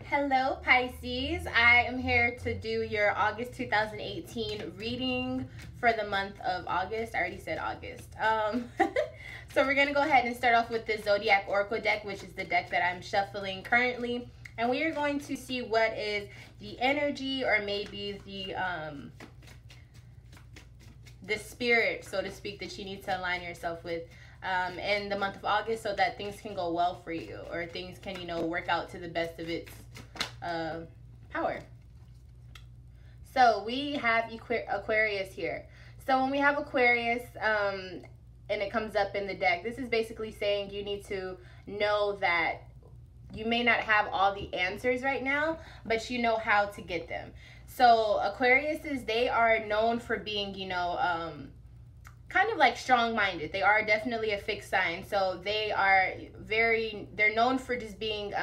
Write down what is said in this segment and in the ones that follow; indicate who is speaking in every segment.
Speaker 1: Hello Pisces, I am here to do your August 2018 reading for the month of August. I already said August. So we're going to go ahead and start off with the Zodiac Oracle deck, which is the deck that I'm shuffling currently. And we are going to see what is the energy or maybe the spirit, so to speak, that you need to align yourself with in the month of August, so that things can go well for you, or things can, work out to the best of its power. So we have Aquarius here. So when we have Aquarius and it comes up in the deck, this is basically saying you need to know that you may not have all the answers right now, but you know how to get them. So Aquariuses, they are known for being, kind of like strong-minded. They are definitely a fixed sign. So they are they're known for just being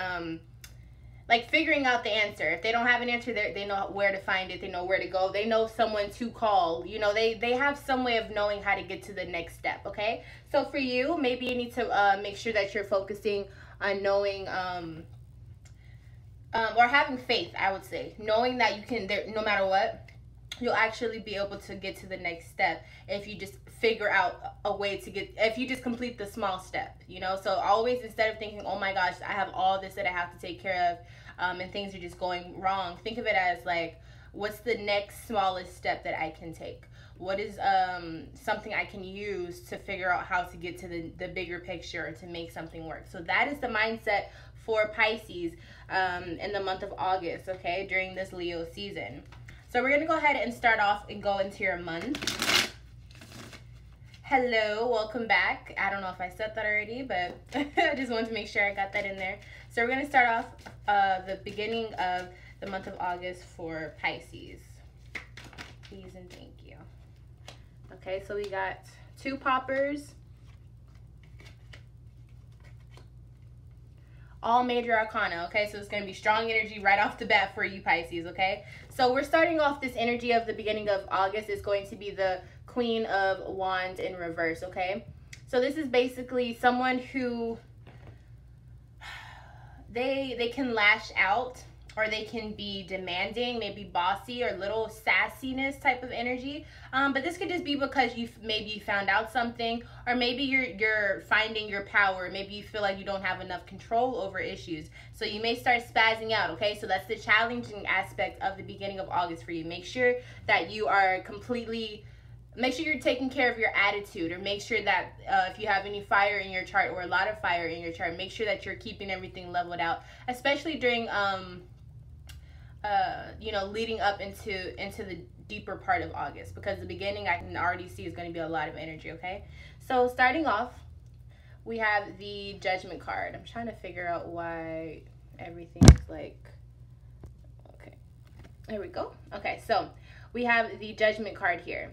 Speaker 1: like figuring out the answer. If they don't have an answer, they know where to find it. They know where to go. They know someone to call. They have some way of knowing how to get to the next step, okay? So for you, maybe you need to make sure that you're focusing on knowing or having faith, I would say. Knowing that you can, no matter what, you'll actually be able to get to the next step if you just figure out a way to if you just complete the small step, So always, instead of thinking, oh my gosh, I have all this that I have to take care of, and things are just going wrong, think of it as like, what's the next smallest step that I can take? What is something I can use to figure out how to get to the bigger picture, or to make something work? So that is the mindset for Pisces in the month of August, okay, during this Leo season. So we're going to go ahead and start off and go into your month. Hello, welcome back. I don't know if I said that already, but I just wanted to make sure I got that in there. So we're going to start off the beginning of the month of August for Pisces. Please and thank you. Okay, so we got 2 poppers. All major arcana, okay? So it's going to be strong energy right off the bat for you, Pisces, okay? So we're starting off this energy of the beginning of August. Is going to be the Queen of Wands in reverse, okay? So this is basically someone who they can lash out, or they can be demanding, maybe bossy, or little sassiness type of energy. But this could just be because maybe you found out something, or maybe you're finding your power. Maybe you feel like you don't have enough control over issues. So you may start spazzing out, okay? So that's the challenging aspect of the beginning of August for you. Make sure that you are make sure you're taking care of your attitude, or make sure that if you have any fire in your chart, or a lot of fire in your chart, make sure that you're keeping everything leveled out, especially during leading up into the deeper part of August, because the beginning I can already see is going to be a lot of energy, okay? So starting off, we have the Judgment card. I'm trying to figure out why everything's like, okay, there we go. Okay, so we have the Judgment card here.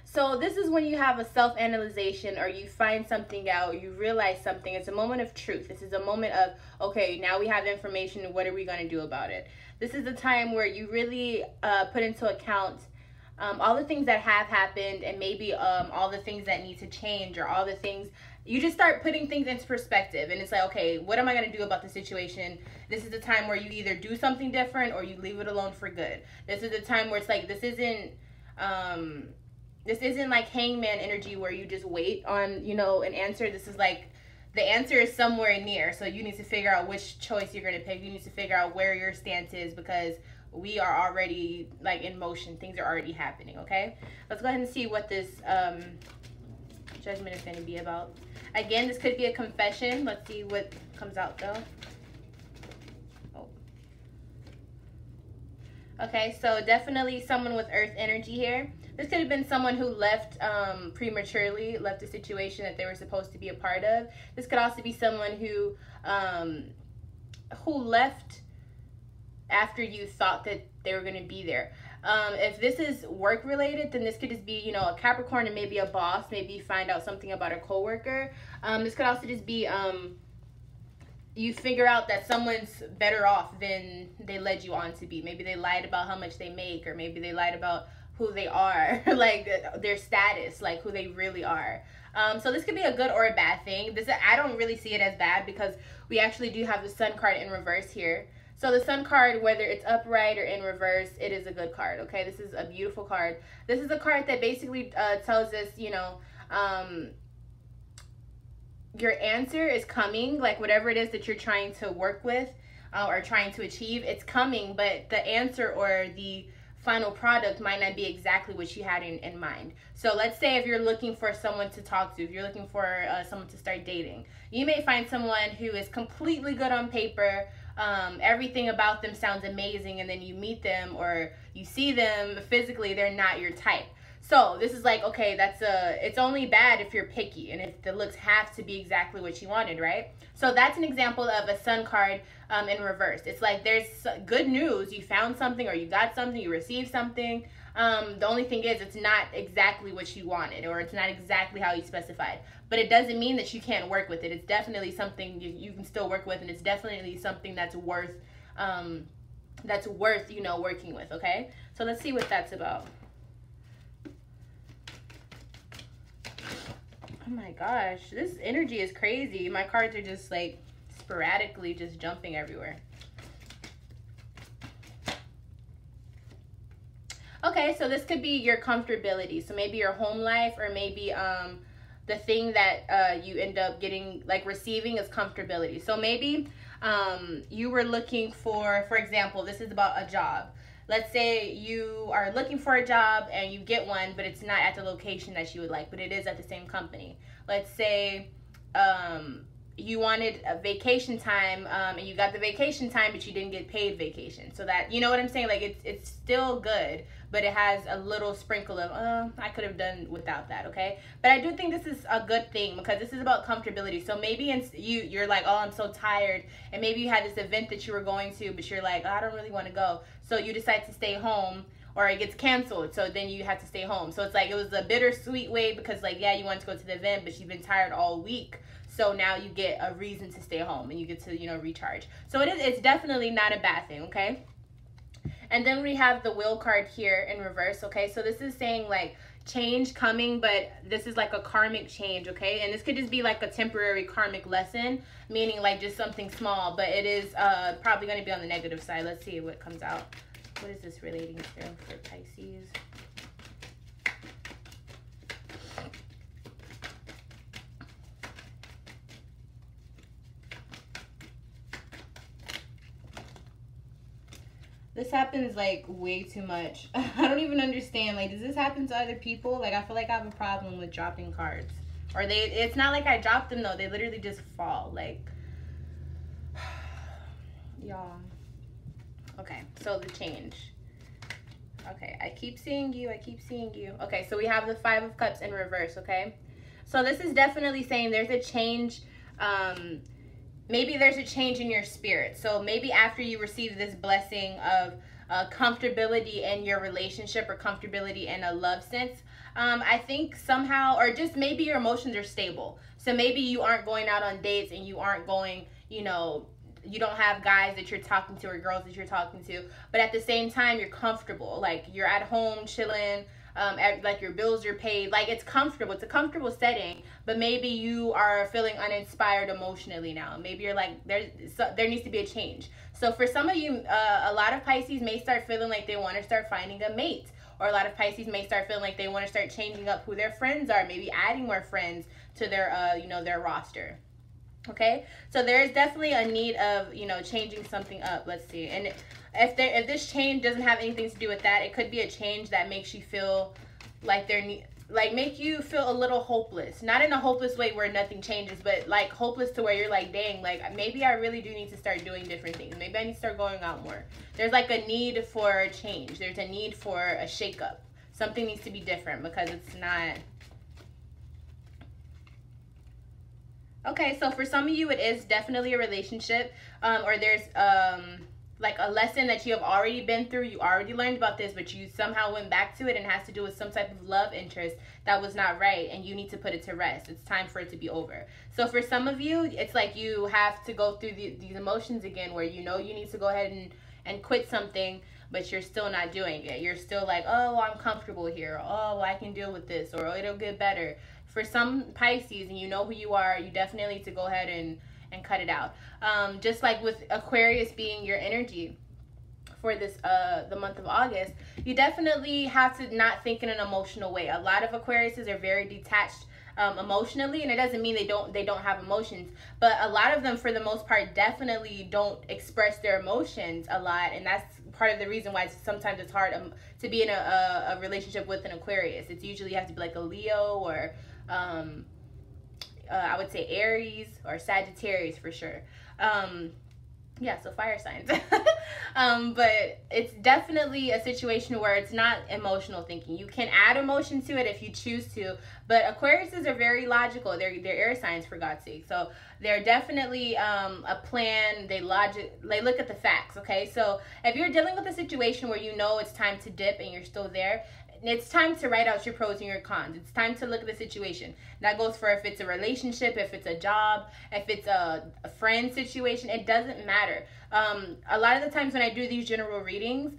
Speaker 1: So this is when you have a self-analyzation, or you find something out, or you realize something. It's a moment of truth. This is a moment of, okay, now we have information. What are we going to do about it? This is the time where you really put into account all the things that have happened, and maybe all the things that need to change, or all the things. You just start putting things into perspective, and it's like, okay, what am I going to do about the situation? This is the time where you either do something different, or you leave it alone for good. This is the time where it's like, this isn't like hangman energy where you just wait on, an answer. This is like, the answer is somewhere near. So you need to figure out which choice you're going to pick. You need to figure out where your stance is, because we are already like in motion. Things are already happening, okay? Let's go ahead and see what this judgment is going to be about. Again, this could be a confession. Let's see what comes out though. Oh. Okay, so definitely someone with earth energy here. This could have been someone who left prematurely, left a situation that they were supposed to be a part of. This could also be someone who left after you thought that they were going to be there. If this is work related, then this could just be, a Capricorn and maybe a boss. Maybe you find out something about a coworker. This could also just be you figure out that someone's better off than they led you on to be. Maybe they lied about how much they make, or maybe they lied about who they are, like their status, like who they really are. So this could be a good or a bad thing. I don't really see it as bad, because we actually do have the Sun card in reverse here. So the Sun card, whether it's upright or in reverse, it is a good card, okay? This is a beautiful card. This is a card that basically tells us, you know, your answer is coming. Like whatever it is that you're trying to work with or trying to achieve, it's coming, but the answer or the final product might not be exactly what you had in mind. So let's say if you're looking for someone to talk to, if you're looking for someone to start dating, you may find someone who is completely good on paper. Everything about them sounds amazing, and then you meet them or you see them physically, they're not your type. So this is like, okay, it's only bad if you're picky and if the looks have to be exactly what you wanted, right? So that's an example of a Sun card in reverse. It's like there's good news. You found something or you got something, you received something. The only thing is it's not exactly what you wanted or it's not exactly how you specified. But it doesn't mean that you can't work with it. It's definitely something you can still work with, and it's definitely something that's worth, you know, working with, okay? So let's see what that's about. Oh my gosh, this energy is crazy. My cards are just like sporadically just jumping everywhere. Okay, so this could be your comfortability. So maybe your home life, or maybe the thing that you end up getting, like receiving, is comfortability. So maybe you were looking for example, this is about a job. Let's say you are looking for a job and you get one, but it's not at the location that you would like, but it is at the same company. Let's say you wanted a vacation time and you got the vacation time, but you didn't get paid vacation. So that, you know what I'm saying? Like it's still good, but it has a little sprinkle of, I could have done without that, okay? But I do think this is a good thing because this is about comfortability. So maybe you're like, oh, I'm so tired. And maybe you had this event that you were going to, but you're like, oh, I don't really want to go. So you decide to stay home, or it gets canceled. So then you have to stay home. So it's like, it was a bittersweet way because like, yeah, you wanted to go to the event, but you've been tired all week. So now you get a reason to stay home and you get to, you know, recharge. So it's definitely not a bad thing, okay? And then we have the Wheel card here in reverse, okay? So this is saying like change coming, but this is like a karmic change, okay? And this could just be like a temporary karmic lesson, meaning like just something small, but it is probably going to be on the negative side. Let's see what comes out. What is this relating to for Pisces? This happens like way too much. I don't even understand. Like, does this happen to other people? Like, I feel like I have a problem with dropping cards. Or it's not like I dropped them though. They literally just fall. Like, y'all. Okay, so the change. Okay, I keep seeing you. I keep seeing you. Okay, so we have the Five of Cups in reverse, okay? So this is definitely saying there's a change. Maybe there's a change in your spirit. So maybe after you receive this blessing of comfortability in your relationship or comfortability in a love sense, I think somehow, or just maybe your emotions are stable. So maybe you aren't going out on dates and you aren't going, you know, you don't have guys that you're talking to or girls that you're talking to, but at the same time, you're comfortable. Like you're at home chilling, like your bills are paid, like it's comfortable. It's a comfortable setting, but maybe you are feeling uninspired emotionally now. Maybe you're like, there needs to be a change. So for some of you, a lot of Pisces may start feeling like they want to start finding a mate, or a lot of Pisces may start feeling like they want to start changing up who their friends are, maybe adding more friends to their, you know, their roster. Okay, so there is definitely a need of, you know, changing something up. Let's see. And if this change doesn't have anything to do with that, it could be a change that makes you feel like make you feel a little hopeless. Not in a hopeless way where nothing changes, but like hopeless to where you're like, dang, like maybe I really do need to start doing different things. Maybe I need to start going out more. There's like a need for a change. There's a need for a shakeup. Something needs to be different because it's not. Okay, so for some of you, it is definitely a relationship, or there's like a lesson that you have already been through. You already learned about this, but you somehow went back to it, and it has to do with some type of love interest that was not right, and you need to put it to rest. It's time for it to be over. So for some of you, it's like you have to go through these emotions again, where you know you need to go ahead and quit something, but you're still not doing it. You're still like, oh, I'm comfortable here. Oh, I can deal with this, or it'll get better. For some Pisces, and you know who you are, you definitely need to go ahead and cut it out. Just like with Aquarius being your energy for this the month of August, you definitely have to not think in an emotional way. A lot of Aquariuses are very detached emotionally, and it doesn't mean they don't have emotions, but a lot of them, for the most part, definitely don't express their emotions a lot, and that's part of the reason why sometimes it's hard to be in a relationship with an Aquarius. It's usually you have to be like a Leo or I would say Aries or Sagittarius for sure. Yeah, so fire signs. But it's definitely a situation where it's not emotional thinking. You can add emotion to it if you choose to, but Aquariuses are very logical. They're air signs, for God's sake. So they're definitely a plan. They look at the facts, okay? So if you're dealing with a situation where you know it's time to dip and you're still there, it's time to write out your pros and your cons. It's time to look at the situation. That goes for if it's a relationship, if it's a job, if it's a friend situation. It doesn't matter. A lot of the times when I do these general readings,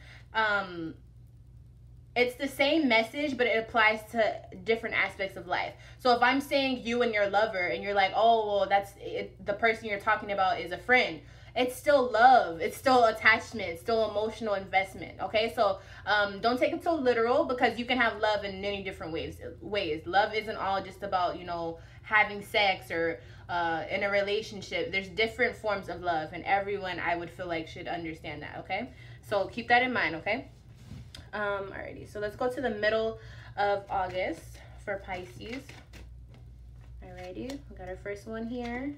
Speaker 1: it's the same message, but it applies to different aspects of life. So if I'm saying you and your lover, and you're like, oh, well, that's it, the person you're talking about is a friend, it's still love, it's still attachment, it's still emotional investment, okay? So don't take it so literal, because you can have love in many different ways. Love isn't all just about, you know, having sex or in a relationship. There's different forms of love, and everyone, I would feel like, should understand that, okay? So keep that in mind, okay? Alrighty, so let's go to the middle of August for Pisces. Alrighty, we got our first one here.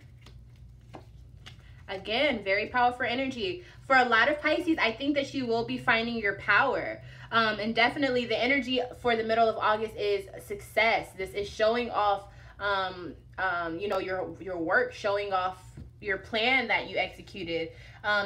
Speaker 1: Again, very powerful energy. For a lot of Pisces, I think that you will be finding your power. And definitely the energy for the middle of August is success. This is showing off, you know, your work, showing off your plan that you executed.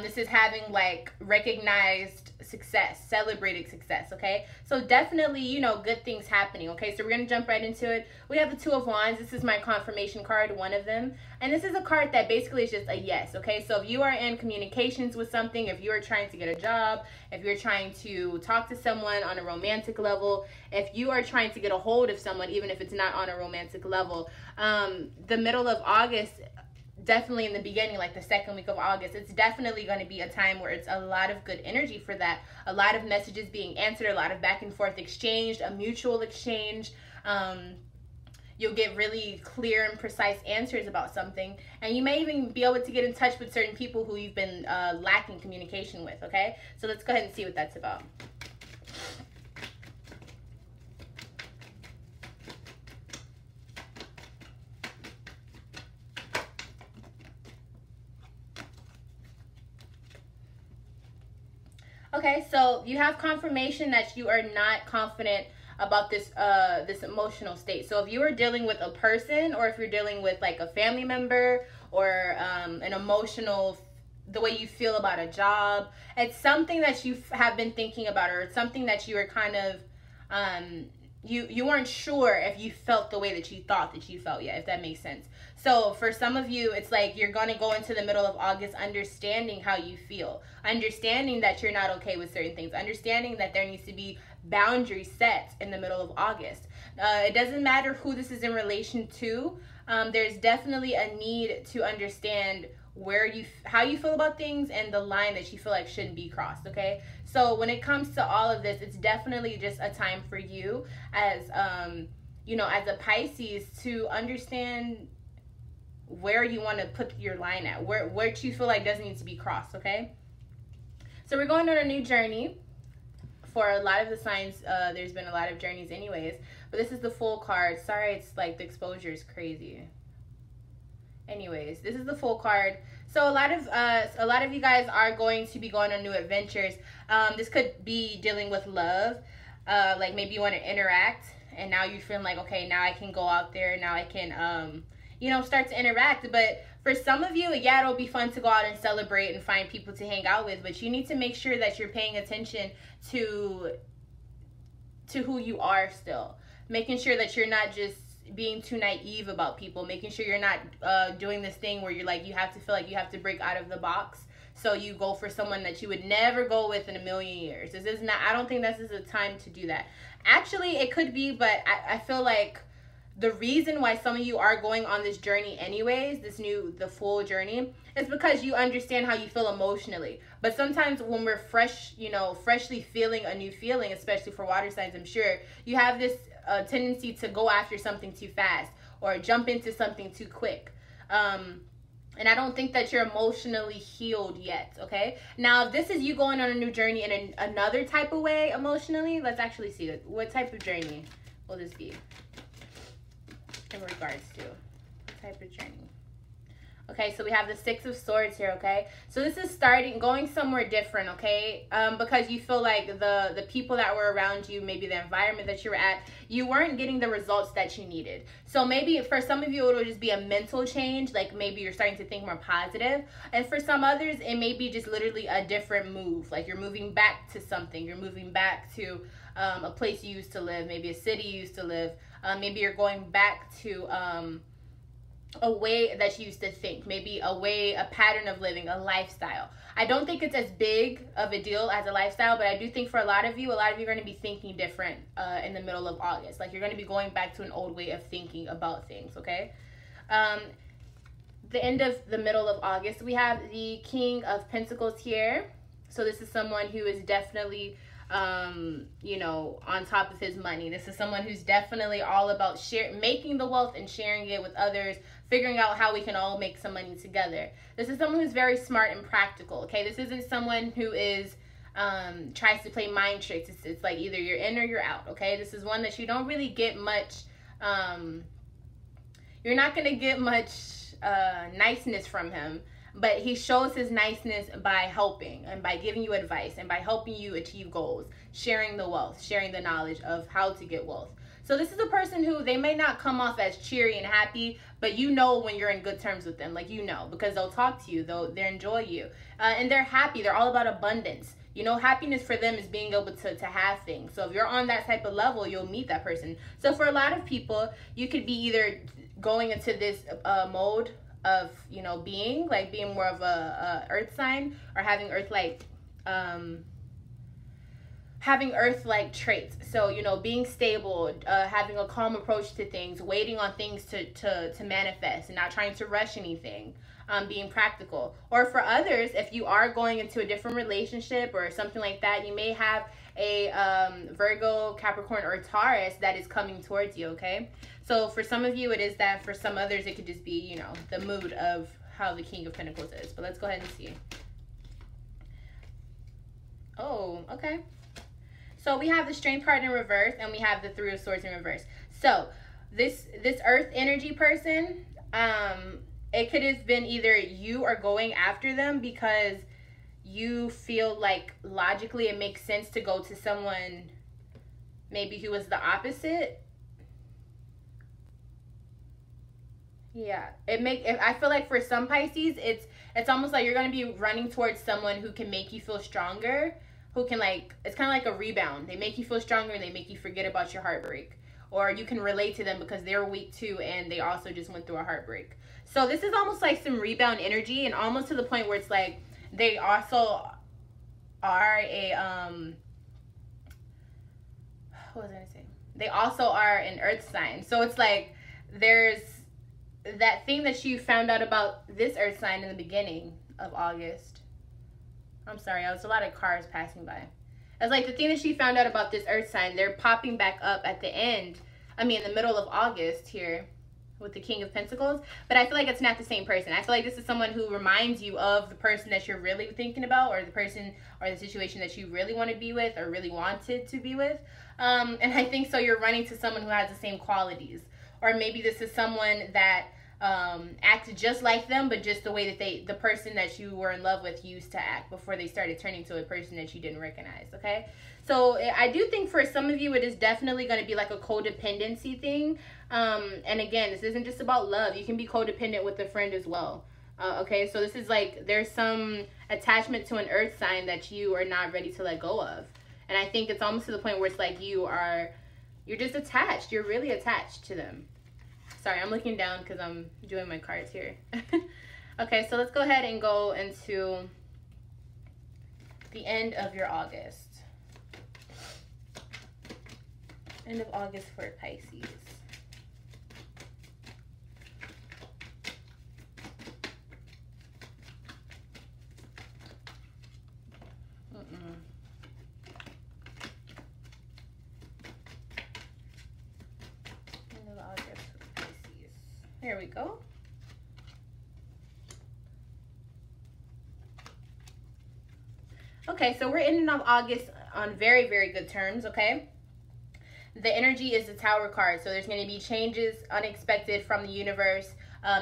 Speaker 1: This is having like recognized success, celebrated success, okay? So definitely, you know, good things happening, okay? So we're going to jump right into it. We have the Two of Wands. This is my confirmation card, one of them. And this is a card that basically is just a yes, okay? So if you are in communications with something, if you are trying to get a job, if you're trying to talk to someone on a romantic level, if you are trying to get a hold of someone, even if it's not on a romantic level, the middle of August, definitely in the beginning, like the second week of August, it's definitely going to be a time where it's a lot of good energy for that. A lot of messages being answered, a lot of back and forth exchanged, a mutual exchange. You'll get really clear and precise answers about something, and you may even be able to get in touch with certain people who you've been lacking communication with, okay? So let's go ahead and see what that's about. Okay, so you have confirmation that you are not confident about this this emotional state. So if you are dealing with a person, or if you're dealing with like a family member, or an emotional, the way you feel about a job, it's something that you have been thinking about, or it's something that you are kind of you weren't sure if you felt the way that you thought that you felt yet, if that makes sense. So for some of you, it's like you're going to go into the middle of August understanding how you feel, understanding that you're not okay with certain things, understanding that there needs to be boundaries set in the middle of August. It doesn't matter who this is in relation to. There's definitely a need to understand how you feel about things, and the line that you feel like shouldn't be crossed, okay? So when it comes to all of this, it's definitely just a time for you as you know, as a Pisces, to understand where you want to put your line at, where you feel like doesn't need to be crossed, okay? So we're going on a new journey. For a lot of the signs, there's been a lot of journeys anyways, but this is the full card. Sorry, it's like the exposure is crazy. Anyways, this is the full card. So a lot of you guys are going to be going on new adventures. This could be dealing with love. Like maybe you want to interact, and now you're feeling like, okay, now I can go out there, now I can you know, start to interact. But for some of you, yeah, it'll be fun to go out and celebrate and find people to hang out with, but you need to make sure that you're paying attention to who you are still. Making sure that you're not just being too naive about people, making sure you're not doing this thing where you're like, you have to feel like you have to break out of the box, so you go for someone that you would never go with in a million years. This is not, I don't think this is a time to do that. Actually, it could be, but I feel like the reason why some of you are going on this journey anyways, the full journey, is because you understand how you feel emotionally. But sometimes when we're fresh, freshly feeling a new feeling, especially for water signs, I'm sure, you have this tendency to go after something too fast or jump into something too quick. And I don't think that you're emotionally healed yet, okay? Now, if this is you going on a new journey in another type of way emotionally, let's actually see it. What type of journey will this be in regards to? What type of journey? Okay, so we have the Six of Swords here, okay? So this is going somewhere different, okay? Because you feel like the people that were around you, maybe the environment that you were at, you weren't getting the results that you needed. So maybe for some of you, it'll just be a mental change. Like maybe you're starting to think more positive. And for some others, it may be just literally a different move. Like you're moving back to something. You're moving back to a place you used to live, maybe a city you used to live. Maybe you're going back to a way that you used to think, maybe a pattern of living, a lifestyle. I don't think it's as big of a deal as a lifestyle, but I do think for a lot of you are going to be thinking different in the middle of August. Like you're going to be going back to an old way of thinking about things, okay? The end of the middle of August, we have the King of Pentacles here. So this is someone who is definitely on top of his money. This is someone who's definitely all about making the wealth and sharing it with others, figuring out how we can all make some money together. This is someone who's very smart and practical, okay? This isn't someone who is tries to play mind tricks. It's like either you're in or you're out, okay? This is one that you don't really get much, you're not going to get much niceness from him. But he shows his niceness by helping and by giving you advice and by helping you achieve goals, sharing the wealth, sharing the knowledge of how to get wealth. So this is a person who, they may not come off as cheery and happy, but you know when you're in good terms with them, like because they'll talk to you, they enjoy you, and they're happy. They're all about abundance. Happiness for them is being able to have things. So if you're on that type of level, you'll meet that person. So for a lot of people, you could be either going into this mode of being more of a earth sign, or having earth like traits. So being stable, having a calm approach to things, waiting on things to manifest and not trying to rush anything, being practical. Or for others, if you are going into a different relationship or something like that, you may have a Virgo, Capricorn, or Taurus that is coming towards you, okay? So for some of you, it is that. For some others, it could just be, the mood of how the King of Pentacles is. But let's go ahead and see. Oh, okay. So we have the Strength card in reverse, and we have the Three of Swords in reverse. So this Earth energy person, it could have been either you are going after them because you feel like logically it makes sense to go to someone maybe who was the opposite. Yeah, I feel like for some Pisces, it's almost like you're going to be running towards someone who can make you feel stronger, who can it's kind of like a rebound. They make you feel stronger and they make you forget about your heartbreak. Or you can relate to them because they're weak too and they also just went through a heartbreak. So this is almost like some rebound energy, and almost to the point where it's like they also are what was I going to say? They also are an earth sign. So it's like there's that thing that you found out about this earth sign in the beginning of August. I'm sorry, there was a lot of cars passing by. It's like the thing that she found out about this earth sign, they're popping back up at the end. In the middle of August here with the King of Pentacles. But I feel like it's not the same person. I feel like this is someone who reminds you of the person that you're really thinking about, or the person or the situation that you really want to be with or really wanted to be with. And I think so you're running to someone who has the same qualities. Or maybe this is someone that acted just like them, but just the way that the person that you were in love with used to act before they started turning to a person that you didn't recognize, okay? So I do think for some of you, it is definitely going to be like a codependency thing. And again, this isn't just about love. You can be codependent with a friend as well. Okay, so this is like there's some attachment to an earth sign that you are not ready to let go of. And I think it's almost to the point where it's like you're just attached. You're really attached to them. Sorry, I'm looking down because I'm doing my cards here. Okay, so let's go ahead and go into the end of your August. End of August for Pisces. Here we go. Okay, so we're ending off August on very, very good terms, okay? The energy is the Tower card, so there's going to be changes unexpected from the universe,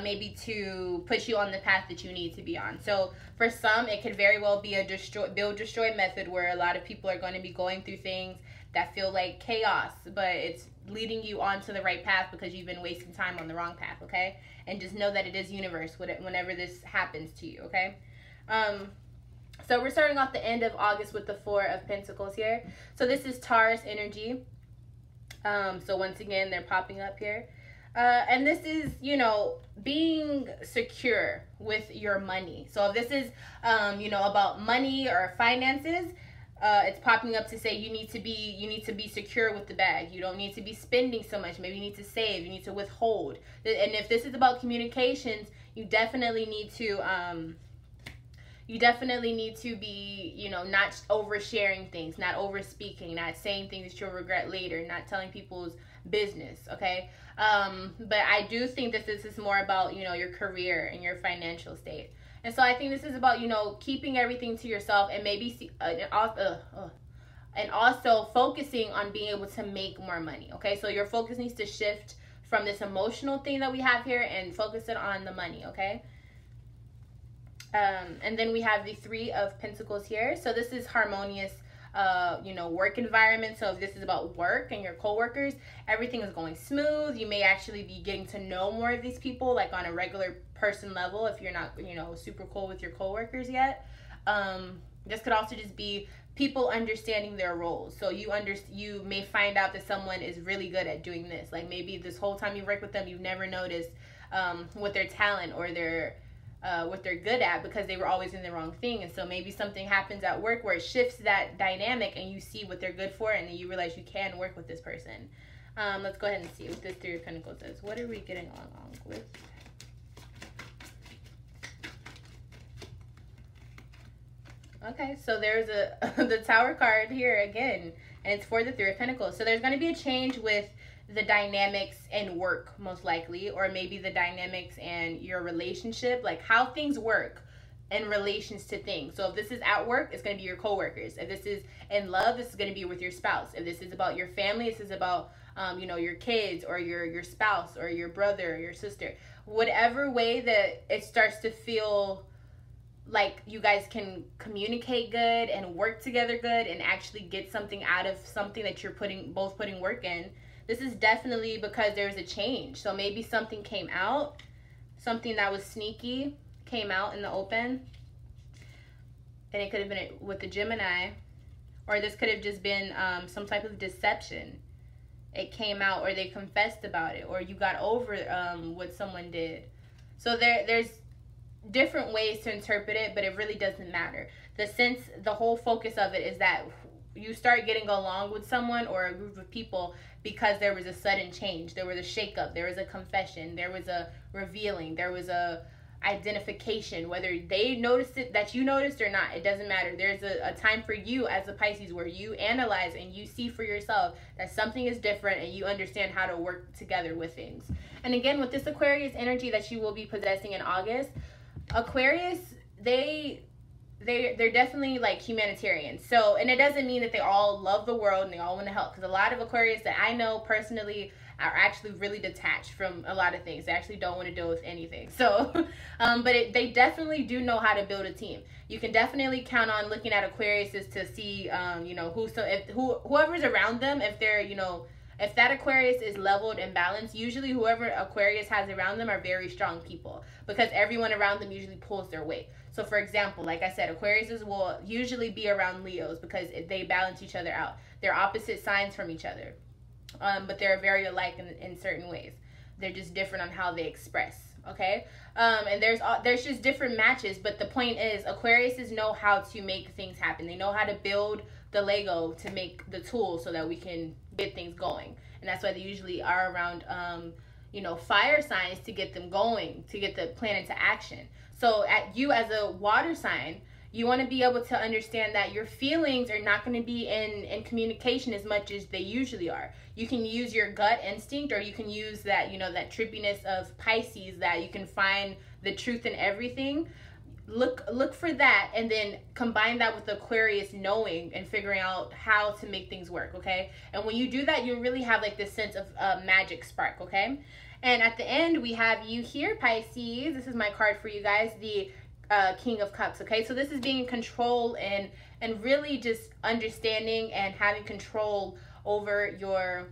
Speaker 1: maybe to put you on the path that you need to be on. So for some, it could very well be a build, destroy method where a lot of people are going to be going through things that feel like chaos, but it's leading you onto the right path because you've been wasting time on the wrong path, okay? And just know that it is universe whenever this happens to you, okay? So we're starting off the end of August with the Four of Pentacles here. So this is Taurus energy. So once again, they're popping up here. And this is, you know, being secure with your money. So if this is, you know, about money or finances, it's popping up to say you need to be secure with the bag. You don't need to be spending so much. Maybe you need to save. You need to withhold. And if this is about communications, you definitely need to be, you know, not oversharing things, not overspeaking, not saying things that you'll regret later, not telling people's business, okay? But I do think that this is more about, you know, your career and your financial state. And so I think this is about, you know, keeping everything to yourself and maybe and also focusing on being able to make more money, okay? So your focus needs to shift from this emotional thing that we have here and focus it on the money, okay? And then we have the Three of Pentacles here. So this is harmonious, you know, work environment. So if this is about work and your coworkers, everything is going smooth. You may actually be getting to know more of these people, like on a regular person level, if you're not, you know, super cool with your coworkers yet. This could also just be people understanding their roles. So you may find out that someone is really good at doing this. Like maybe this whole time you work with them, you've never noticed what their talent or what they're good at because they were always in the wrong thing. And so maybe something happens at work where it shifts that dynamic and you see what they're good for and then you realize you can work with this person. Let's go ahead and see what this Three of Pentacles is. What are we getting along with? Okay, so there's the Tower card here again, and it's for the Three of Pentacles. So there's going to be a change with the dynamics in work, most likely, or maybe the dynamics in your relationship, like how things work in relations to things. So if this is at work, it's going to be your coworkers. If this is in love, this is going to be with your spouse. If this is about your family, this is about you know, your kids or your spouse or your brother or your sister. Whatever way that it starts to feel like you guys can communicate good and work together good and actually get something out of something that you're both putting work in. This is definitely because there's a change. So maybe something came out, something that was sneaky came out in the open. And it could have been with the Gemini. Or this could have just been some type of deception. It came out or they confessed about it. Or you got over what someone did. So there's different ways to interpret it, but it really doesn't matter. The whole focus of it is that you start getting along with someone or a group of people because there was a sudden change. There was a shakeup. There was a confession. There was a revealing. There was a identification. Whether they noticed it, that you noticed or not, it doesn't matter. There's a time for you as a Pisces where you analyze and you see for yourself that something is different and you understand how to work together with things. And again, with this Aquarius energy that you will be possessing in August, Aquarius, they're definitely like humanitarians. So, and it doesn't mean that they all love the world and they all want to help, because a lot of Aquarius that I know personally are actually really detached from a lot of things. They actually don't want to deal with anything. So, but they definitely do know how to build a team. You can definitely count on looking at Aquariuses to see, you know, whoever's around them, if they're, you know, if that Aquarius is leveled and balanced, usually whoever Aquarius has around them are very strong people because everyone around them usually pulls their weight. So for example, like I said, Aquariuses will usually be around Leos because they balance each other out. They're opposite signs from each other, but they're very alike in certain ways. They're just different on how they express, okay? And there's just different matches, but the point is Aquariuses know how to make things happen. They know how to build the Lego to make the tools so that we can get things going. And that's why they usually are around you know, fire signs to get them going, to get the plan into action. So you as a water sign, You want to be able to understand that your feelings are not going to be in communication as much as they usually are. You can use your gut instinct, or you can use that, you know, that trippiness of Pisces, that you can find the truth in everything. Look for that, and then combine that with Aquarius knowing and figuring out how to make things work, okay? And when you do that, you really have like this sense of magic spark, okay? And at the end, we have you here, Pisces. This is my card for you guys, the King of Cups, okay? So this is being in control and really just understanding and having control over your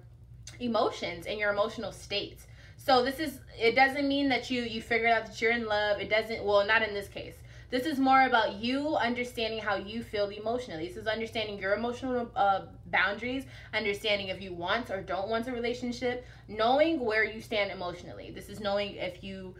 Speaker 1: emotions and your emotional states. So this is, it doesn't mean that you figured out that you're in love. It doesn't, well, not in this case. This is more about you understanding how you feel emotionally. This is understanding your emotional boundaries, understanding if you want or don't want a relationship, knowing where you stand emotionally. This is knowing if you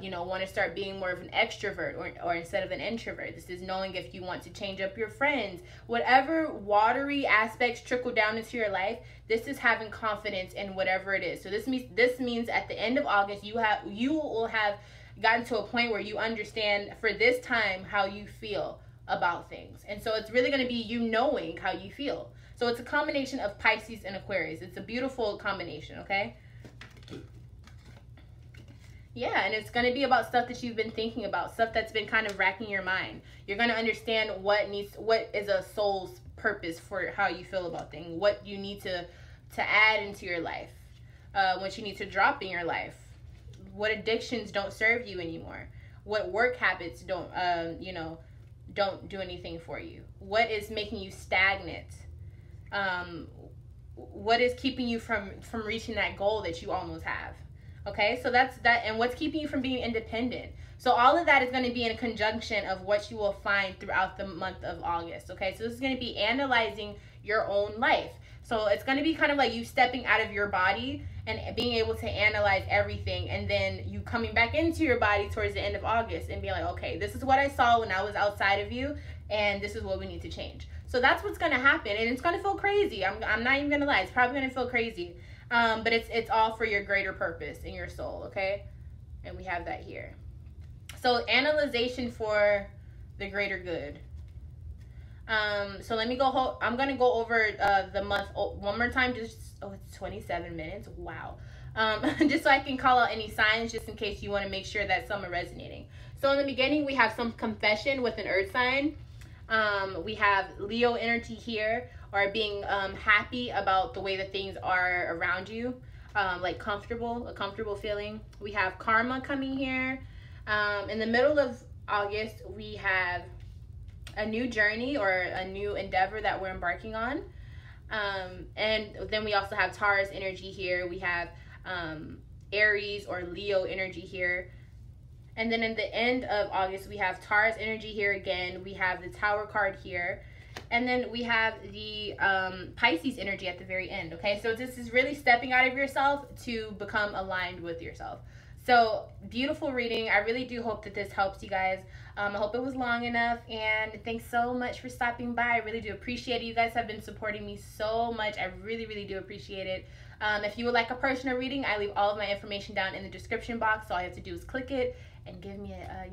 Speaker 1: you know, want to start being more of an extrovert or instead of an introvert. This is knowing if you want to change up your friends. Whatever watery aspects trickle down into your life, this is having confidence in whatever it is. So this means at the end of August, you will have gotten to a point where you understand for this time how you feel about things. And so it's really going to be you knowing how you feel. So it's a combination of Pisces and Aquarius. It's a beautiful combination, okay? Yeah, and it's going to be about stuff that you've been thinking about, stuff that's been kind of racking your mind. You're going to understand what is a soul's purpose for how you feel about things, what you need to add into your life, what you need to drop in your life, what addictions don't serve you anymore, what work habits don't do anything for you, what is making you stagnant, what is keeping you from reaching that goal that you almost have. Okay, so that's that, and what's keeping you from being independent. So all of that is going to be in conjunction of what you will find throughout the month of August. Okay, so this is going to be analyzing your own life. So it's going to be kind of like you stepping out of your body and being able to analyze everything, and then you coming back into your body towards the end of August and being like, okay, this is what I saw when I was outside of you, and this is what we need to change. So that's what's going to happen, and it's going to feel crazy. I'm not even going to lie. It's probably going to feel crazy. But it's all for your greater purpose in your soul, okay? And we have that here. So analyzation for the greater good. So let me go. I'm gonna go over the month one more time. It's 27 minutes. Wow. Just so I can call out any signs, just in case you want to make sure that some are resonating. So in the beginning, we have some confession with an earth sign. We have Leo energy here, or being happy about the way that things are around you, like a comfortable feeling. We have karma coming here. In the middle of August, we have a new journey or a new endeavor that we're embarking on. And then we also have Taurus energy here. We have Aries or Leo energy here. And then in the end of August, we have Taurus energy here again. We have the Tower card here. And then we have the Pisces energy at the very end, okay? So this is really stepping out of yourself to become aligned with yourself. So, beautiful reading. I really do hope that this helps you guys. I hope it was long enough, and thanks so much for stopping by. I really do appreciate it. You guys have been supporting me so much. I really, really do appreciate it. If you would like a personal reading, I leave all of my information down in the description box. So all you have to do is click it and give me a,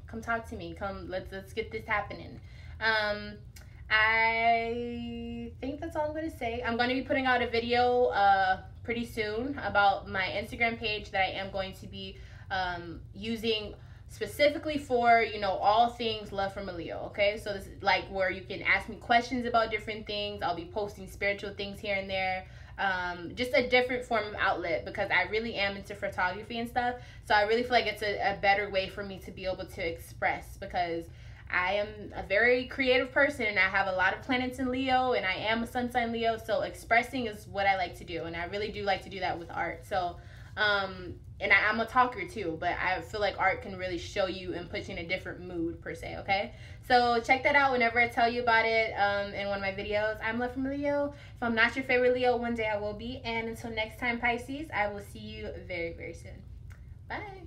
Speaker 1: come talk to me. Come, let's get this happening. I think that's all I'm going to say. I'm going to be putting out a video pretty soon about my Instagram page that I am going to be using specifically for, all things love from a Leo, okay? So this is like where you can ask me questions about different things. I'll be posting spiritual things here and there. Just a different form of outlet, because I really am into photography and stuff. So I really feel like it's a better way for me to be able to express, because I am a very creative person, and I have a lot of planets in Leo, and I am a sun sign Leo, so expressing is what I like to do, and I really do like to do that with art. So, and I'm a talker too, but I feel like art can really show you and put you in a different mood per se, okay? So check that out whenever I tell you about it in one of my videos. I'm Love from Leo. If I'm not your favorite Leo, one day I will be. And until next time, Pisces, I will see you very, very soon. Bye.